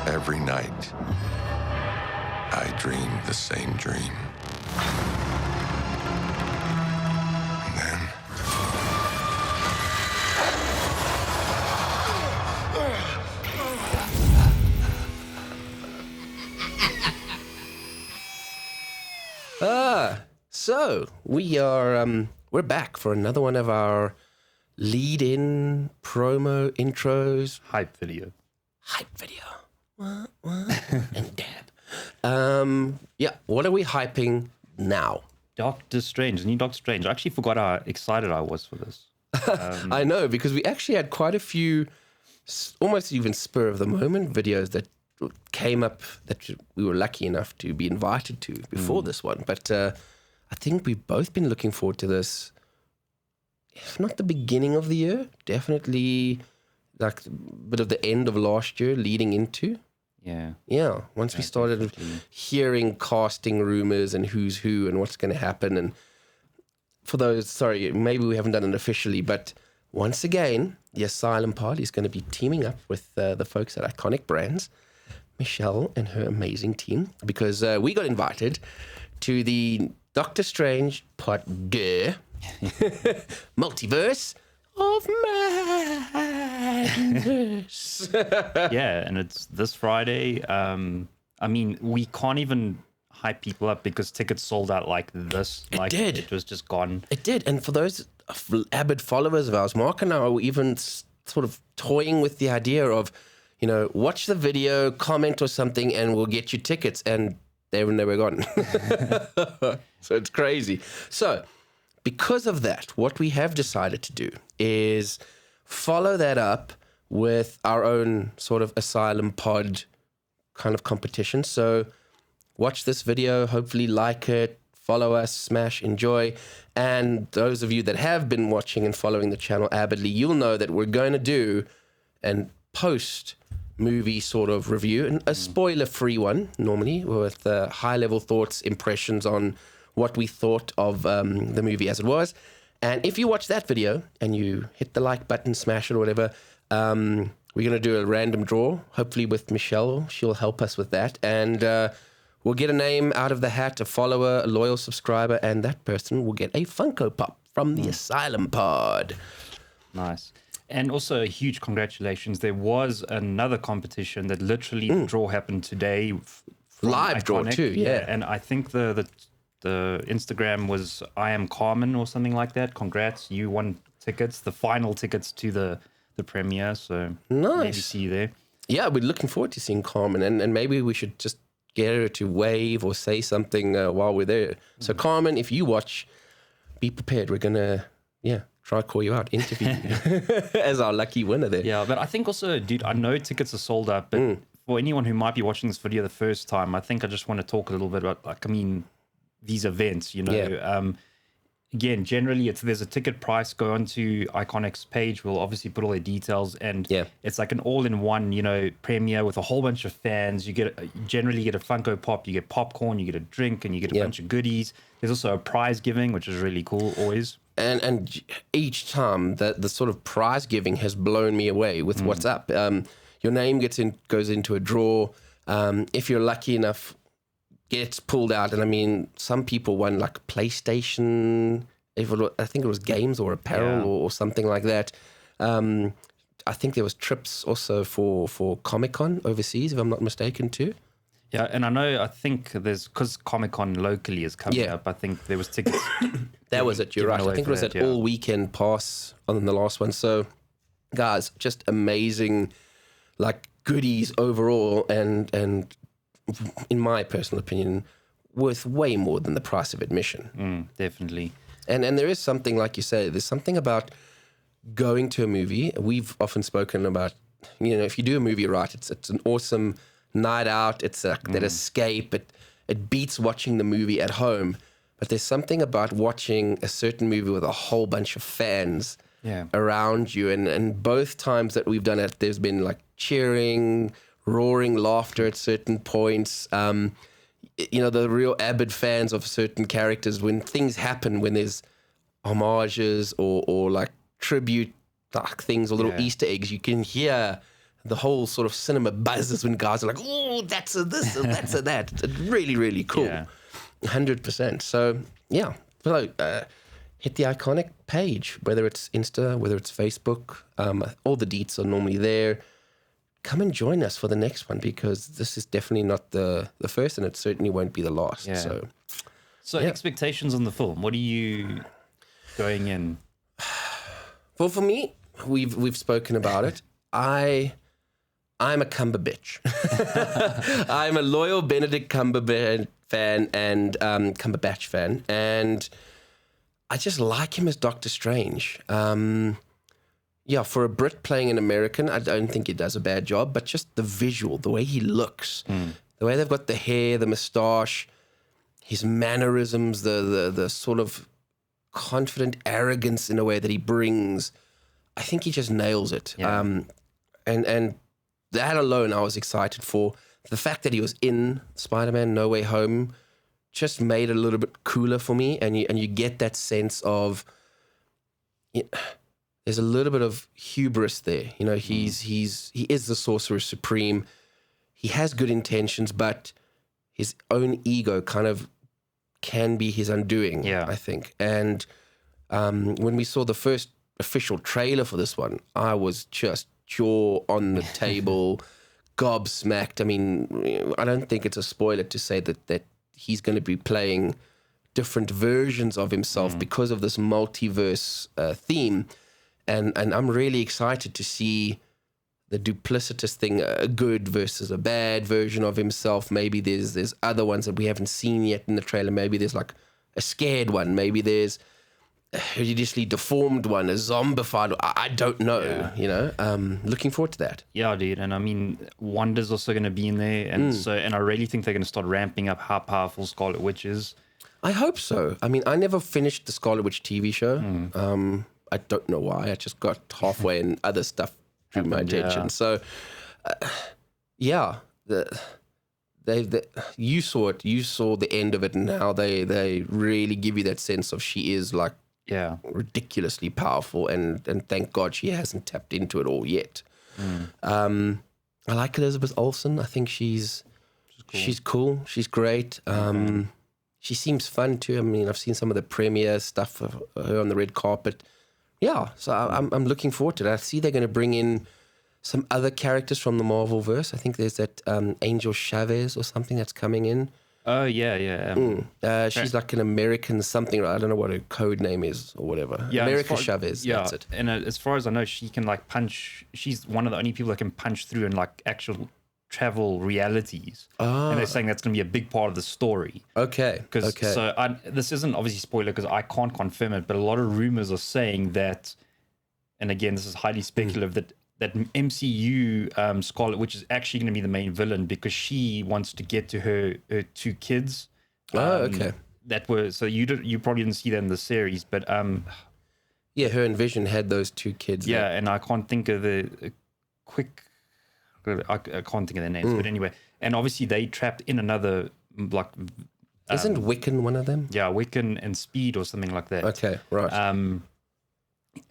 Every night, I dream the same dream. And then... So we're back for another one of our lead-in promo intros. Hype video. And dab. What are we hyping now? Doctor Strange, the new Doctor Strange. I actually forgot how excited I was for this. I know, because we actually had quite a few almost even spur of the moment videos that came up that we were lucky enough to be invited to before this one. But I think we've both been looking forward to this, if not the beginning of the year, definitely like a bit of the end of last year leading into. Yeah. Once we started definitely hearing casting rumors and who's who and what's going to happen. And for those, sorry, maybe we haven't done it officially, but once again, the Asylum Pod is going to be teaming up with the folks at Iconique Brands, Michelle and her amazing team, because we got invited to the Doctor Strange Part 2 Multiverse of Madness. Yeah, and it's this Friday. I mean, we can't even hype people up because tickets sold out like this. It was just gone. It did. And for those avid followers of ours, Mark and I were even sort of toying with the idea of, you know, watch the video, comment or something, and we'll get you tickets. And they were gone. So it's crazy. So because of that, what we have decided to do is follow that up with our own sort of Asylum Pod kind of competition. So watch this video, hopefully like it, follow us, smash, enjoy. And those of you that have been watching and following the channel avidly, you'll know that we're going to do and post movie sort of review, and a spoiler-free one normally, with high-level thoughts, impressions on what we thought of the movie as it was. And if you watch that video and you hit the like button, smash it or whatever, we're going to do a random draw, hopefully with Michelle. She'll help us with that. And we'll get a name out of the hat, a follower, a loyal subscriber, and that person will get a Funko Pop from the Asylum Pod. Nice. And also a huge congratulations. There was another competition that literally the draw happened today. Live draw too, yeah. And I think the Instagram was I Am Carmen or something like that. Congrats, you won tickets, the final tickets to the premiere. So nice. Maybe see you there. Yeah, we're looking forward to seeing Carmen, and maybe we should just get her to wave or say something while we're there. So Carmen, if you watch, be prepared. We're gonna try to call you out, interview you as our lucky winner there. Yeah, but I think also, dude, I know tickets are sold out, but for anyone who might be watching this video the first time, I think I just want to talk a little bit about, these events, you know. Yeah. Again, generally, there's a ticket price. Go onto Iconique's page. We'll obviously put all their details, and it's like an all-in-one, you know, premiere with a whole bunch of fans. You generally get a Funko Pop, you get popcorn, you get a drink, and you get a bunch of goodies. There's also a prize giving, which is really cool, always. And each time the sort of prize giving has blown me away with what's up. Your name goes into a draw. If you're lucky enough, gets pulled out. And I mean, some people won like PlayStation, I think it was games or apparel or something like that. I think there was trips also for Comic-Con overseas, if I'm not mistaken, too. Yeah, and I think there's, because Comic-Con locally is coming up, I think there was tickets. That was it, you're right. I think it was that all weekend pass on the last one. So, guys, just amazing, like, goodies overall, and in my personal opinion, worth way more than the price of admission. Definitely. And there is something, like you say, there's something about going to a movie. We've often spoken about, you know, if you do a movie right, it's an awesome night out. It's that escape. It beats watching the movie at home. But there's something about watching a certain movie with a whole bunch of fans around you. And both times that we've done it, there's been like cheering, roaring laughter at certain points. You know, the real avid fans of certain characters, when things happen, when there's homages or like tribute like things or little Easter eggs, you can hear the whole sort of cinema buzzes when guys are like, oh, that's a this and that's a that. It's really, really cool. 100%. So, yeah. So, hit the Iconic page, whether it's Insta, whether it's Facebook. All the deets are normally there. Come and join us for the next one, because this is definitely not the first, and it certainly won't be the last. Yeah. So expectations on the film. What are you going in? Well, for me, we've spoken about it. I'm a Cumberbatch. I'm a loyal Benedict Cumberbatch fan and Cumberbatch fan, and I just like him as Doctor Strange. For a Brit playing an American, I don't think he does a bad job, but just the visual, the way he looks, the way they've got the hair, the moustache, his mannerisms, the sort of confident arrogance in a way that he brings, I think he just nails it. Yeah. And that alone I was excited for. The fact that he was in Spider-Man No Way Home just made it a little bit cooler for me, and you get that sense of... there's a little bit of hubris there. You know, he is the Sorcerer Supreme. He has good intentions, but his own ego kind of can be his undoing, I think. And when we saw the first official trailer for this one, I was just jaw on the table, gobsmacked. I mean, I don't think it's a spoiler to say that he's going to be playing different versions of himself because of this multiverse theme. And I'm really excited to see the duplicitous thing, a good versus a bad version of himself. Maybe there's other ones that we haven't seen yet in the trailer. Maybe there's like a scared one. Maybe there's a hideously deformed one, a zombified. I don't know, you know. Looking forward to that. Yeah, dude. And I mean, Wanda's also going to be in there. And I really think they're going to start ramping up how powerful Scarlet Witch is. I hope so. I mean, I never finished the Scarlet Witch TV show. I don't know why. I just got halfway and other stuff drew my attention. Yeah. So, you saw it. You saw the end of it, and now they really give you that sense of she is like ridiculously powerful, and thank God she hasn't tapped into it all yet. I like Elizabeth Olsen. I think she's cool. She's great. She seems fun too. I mean, I've seen some of the premiere stuff of her on the red carpet. Yeah, so I'm looking forward to it. I see they're going to bring in some other characters from the Marvelverse. I think there's that Angel Chavez or something that's coming in. Oh, yeah. She's like an American something. I don't know what her code name is or whatever. Yeah, America Chavez, that's it. And as far as I know, she can like punch. She's one of the only people that can punch through in like actual travel realities. And they're saying that's going to be a big part of the story. Okay. So this isn't obviously spoiler because I can't confirm it, but a lot of rumors are saying that, and again, this is highly speculative, that MCU Scarlet Witch is actually going to be the main villain because she wants to get to her two kids. That were, so you probably didn't see that in the series, but yeah, her and Vision had those two kids. Yeah, and I can't think of I can't think of their names, but anyway, and obviously they trapped in another like. Isn't Wiccan one of them? Yeah, Wiccan and Speed or something like that. Okay, right.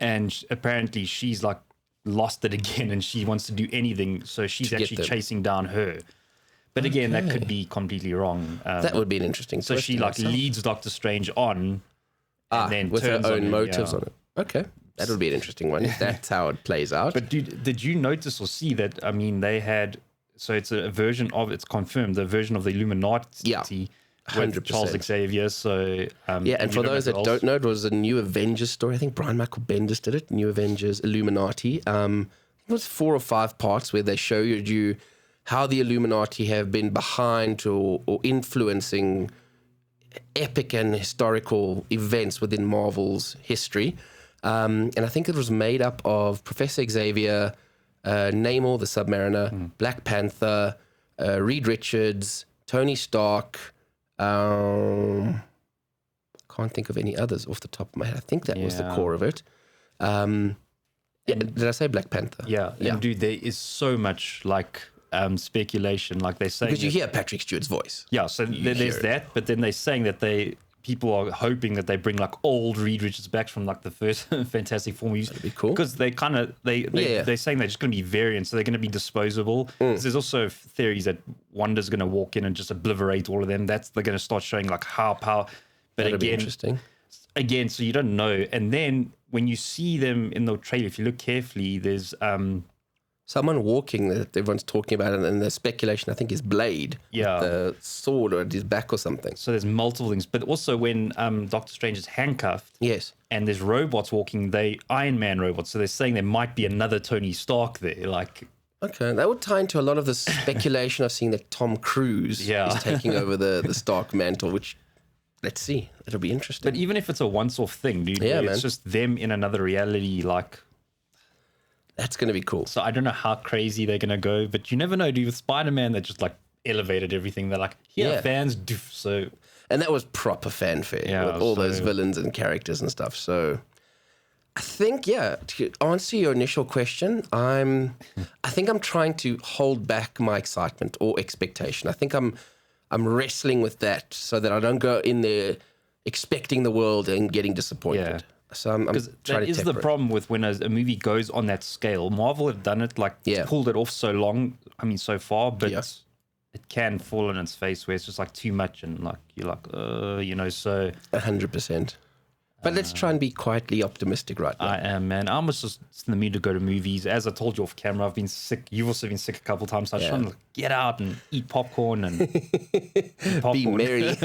And apparently she's like lost it again, and she wants to do anything, so she's actually chasing down her. But again, that could be completely wrong. That would be an interesting. So she like leads Doctor Strange on, and then with her own motives on it. Okay. That would be an interesting one if that's how it plays out. But did you notice or see that, I mean, they had, so it's a version of, it's confirmed, the version of the Illuminati with Charles Xavier. So, and for those that don't know, it was a New Avengers story. I think Brian Michael Bendis did it, New Avengers Illuminati. It was 4 or 5 parts where they showed you how the Illuminati have been behind or influencing epic and historical events within Marvel's history. And I think it was made up of Professor Xavier, Namor the Submariner, Black Panther, Reed Richards, Tony Stark. Can't think of any others off the top of my head. I think that was the core of it. Did I say Black Panther? Yeah. And dude, there is so much like speculation. Like they're saying because you hear Patrick Stewart's voice. Yeah. So there's that, but then they're saying that people are hoping that they bring like old Reed Richards back from like the first Fantastic Four movies. That'd be cool. Because they're saying they're just going to be variants, so they're going to be disposable. There's also theories that Wanda's going to walk in and just obliterate all of them. They're going to start showing like how power. But That'd be again, interesting. Again, so you don't know. And then when you see them in the trailer, if you look carefully, there's someone walking that everyone's talking about, and the speculation I think is Blade. Yeah. With the sword at his back or something. So there's multiple things. But also when Doctor Strange is handcuffed. Yes. And there's robots walking, Iron Man robots. So they're saying there might be another Tony Stark there. Like, okay, that would tie into a lot of the speculation I've seen that Tom Cruise is taking over the Stark mantle, which, let's see. It'll be interesting. But even if it's a once-off thing, dude, it's just them in another reality, like... That's going to be cool. So I don't know how crazy they're going to go, but you never know, dude. With Spider-Man, they just, like, elevated everything. They're like, fans do, so... And that was proper fanfare with all those villains and characters and stuff. So I think, to answer your initial question, I think I'm trying to hold back my excitement or expectation. I think I'm wrestling with that so that I don't go in there expecting the world and getting disappointed. Yeah. So I'm trying that to is the problem with when a movie goes on that scale. Marvel have done it, like, pulled it off so far, but it can fall on its face where it's just like too much and like you're like, so 100%. But let's try and be quietly optimistic right now. I am, man. I'm just in the mood to go to movies. As I told you off camera, I've been sick. You've also been sick a couple of times. So I just want to get out and eat popcorn and be merry.